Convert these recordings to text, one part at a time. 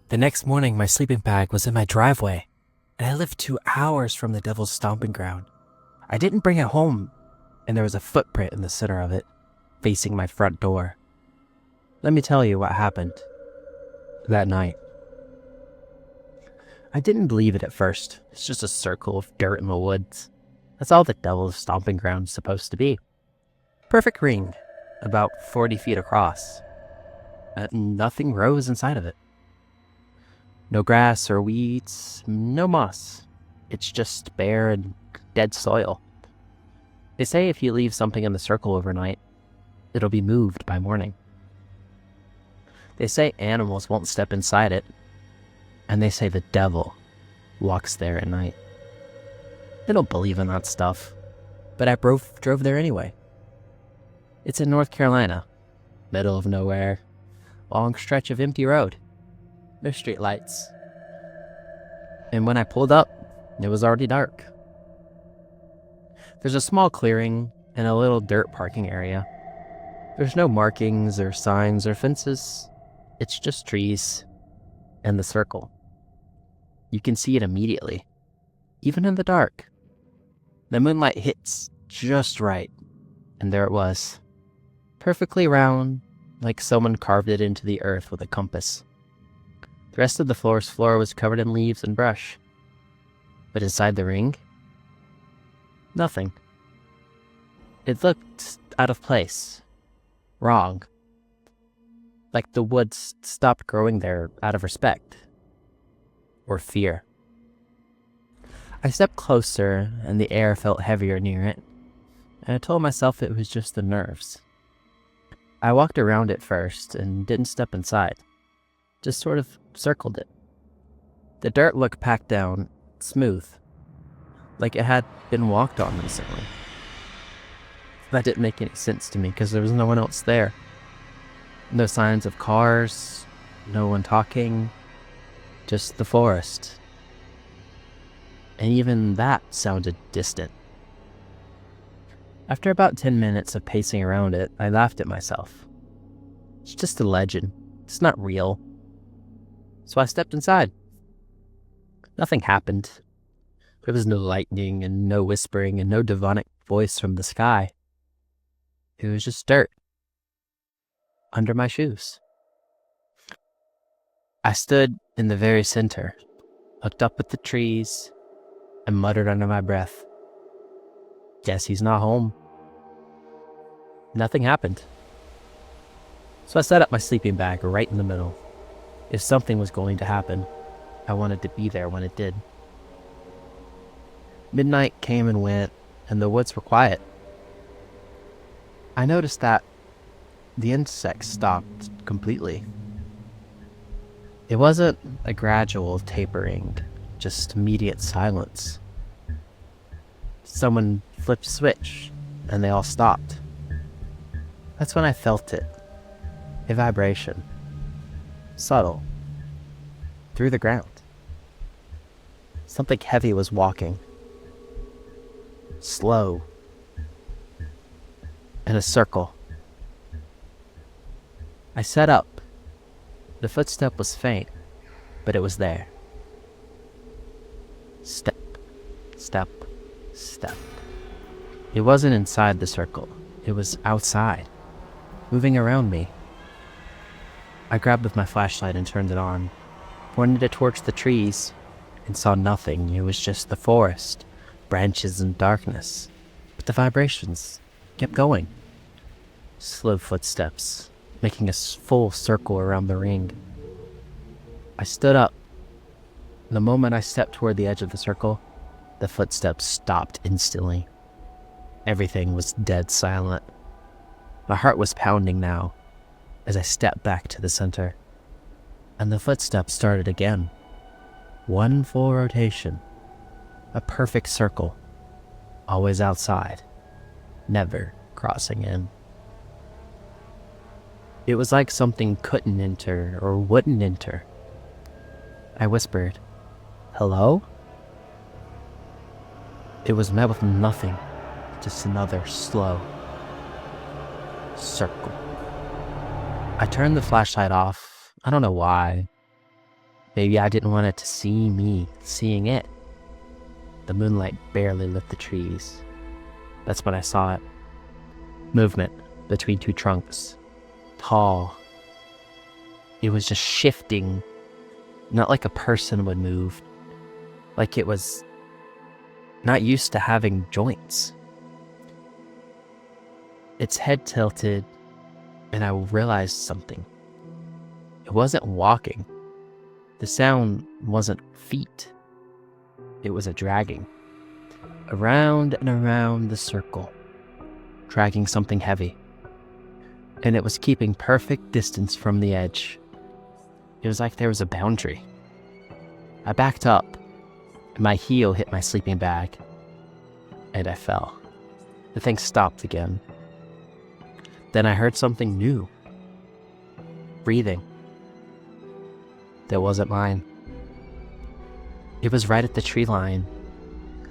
The next morning, my sleeping bag was in my driveway, and I lived 2 hours from the devil's stomping ground. I didn't bring it home, and there was a footprint in the center of it, facing my front door. Let me tell you what happened that night. I didn't believe it at first. It's just a circle of dirt in the woods. That's all the devil's stomping ground is supposed to be. Perfect ring, about 40 feet across. Nothing grows inside of it. No grass or weeds, no moss. It's just bare and dead soil. They say if you leave something in the circle overnight, it'll be moved by morning. They say animals won't step inside it, and they say the devil walks there at night. I don't believe in that stuff, but I drove there anyway. It's in North Carolina, middle of nowhere, long stretch of empty road. No street lights. And when I pulled up, it was already dark. There's a small clearing and a little dirt parking area. There's no markings or signs or fences. It's just trees and the circle. You can see it immediately, even in the dark. The moonlight hits just right, and there it was, perfectly round, like someone carved it into the earth with a compass. The rest of the floor was covered in leaves and brush. But inside the ring, nothing. It looked out of place. Wrong. Like the woods stopped growing there out of respect. Or fear. I stepped closer, and the air felt heavier near it. And I told myself it was just the nerves. I walked around it first, and didn't step inside. Just sort of circled it. The dirt looked packed down, smooth, like it had been walked on recently. That didn't make any sense to me because there was no one else there. No signs of cars, no one talking, just the forest. And even that sounded distant. After about 10 minutes of pacing around it, I laughed at myself. It's just a legend. It's not real. So I stepped inside. Nothing happened. There was no lightning and no whispering and no demonic voice from the sky. It was just dirt under my shoes. I stood in the very center, looked up at the trees, and muttered under my breath, "Guess he's not home." Nothing happened. So I set up my sleeping bag right in the middle. If something was going to happen, I wanted to be there when it did. Midnight came and went, and the woods were quiet. I noticed that the insects stopped completely. It wasn't a gradual tapering, just immediate silence. Someone flipped a switch, and they all stopped. That's when I felt it. A vibration. Subtle. Through the ground. Something heavy was walking. Slow. In a circle. I sat up. The footstep was faint, but it was there. Step, step, step. It wasn't inside the circle. It was outside, moving around me. I grabbed with my flashlight and turned it on, pointed it towards the trees, and saw nothing. It was just the forest, branches and darkness. But the vibrations kept going. Slow footsteps, making a full circle around the ring. I stood up. The moment I stepped toward the edge of the circle, the footsteps stopped instantly. Everything was dead silent. My heart was pounding now as I stepped back to the center. And the footsteps started again. One full rotation. A perfect circle. Always outside. Never crossing in. It was like something couldn't enter or wouldn't enter. I whispered, "Hello?" It was met with nothing. Just another slow circle. I turned the flashlight off. I don't know why. Maybe I didn't want it to see me seeing it. The moonlight barely lit the trees. That's when I saw it. Movement between two trunks. Tall. It was just shifting, not like a person would move, like it was not used to having joints. Its head tilted, and I realized something. It wasn't walking. The sound wasn't feet. It was a dragging. Around and around the circle, dragging something heavy. And it was keeping perfect distance from the edge. It was like there was a boundary. I backed up, and my heel hit my sleeping bag, and I fell. The thing stopped again. Then I heard something new. Breathing. That wasn't mine. It was right at the tree line.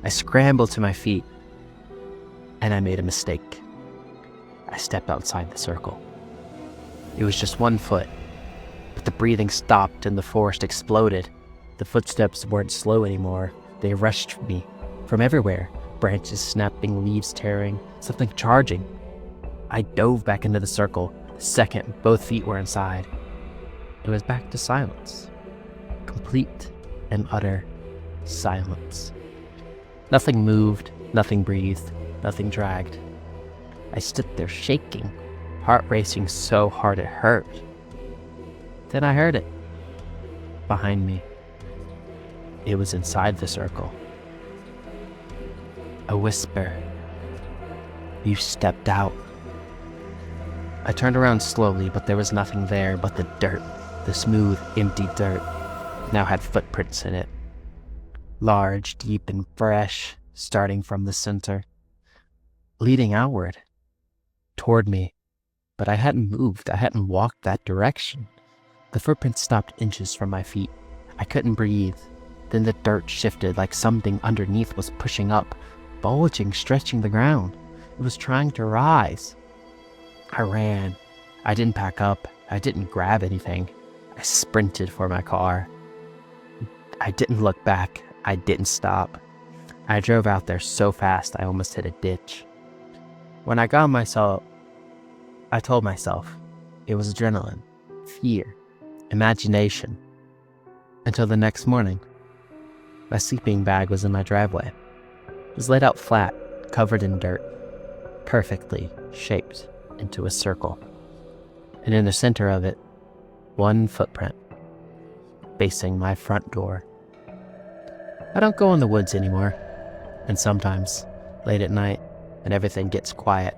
I scrambled to my feet, and I made a mistake. I stepped outside the circle. It was just 1 foot, but the breathing stopped and the forest exploded. The footsteps weren't slow anymore. They rushed me from everywhere. Branches snapping, leaves tearing, something charging. I dove back into the circle. The second both feet were inside, it was back to silence. Complete and utter silence. Nothing moved, nothing breathed, nothing dragged. I stood there shaking, heart racing so hard it hurt. Then I heard it. Behind me. It was inside the circle. A whisper. You stepped out. I turned around slowly, but there was nothing there but the dirt. The smooth, empty dirt now had footprints in it. Large, deep, and fresh, starting from the center. Leading outward. Toward me. But I hadn't moved. I hadn't walked that direction. The footprints stopped inches from my feet. I couldn't breathe. Then the dirt shifted like something underneath was pushing up, bulging, stretching the ground. It was trying to rise. I ran. I didn't pack up. I didn't grab anything. I sprinted for my car. I didn't look back. I didn't stop. I drove out there so fast I almost hit a ditch. When I got myself, I told myself it was adrenaline, fear, imagination. Until the next morning, my sleeping bag was in my driveway. It was laid out flat, covered in dirt, perfectly shaped into a circle. And in the center of it, one footprint, facing my front door. I don't go in the woods anymore. And sometimes, late at night, when everything gets quiet,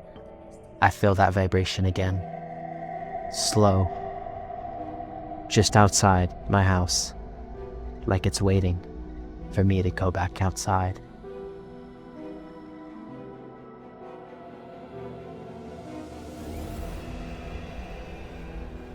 I feel that vibration again. Slow. Just outside my house. Like it's waiting for me to go back outside.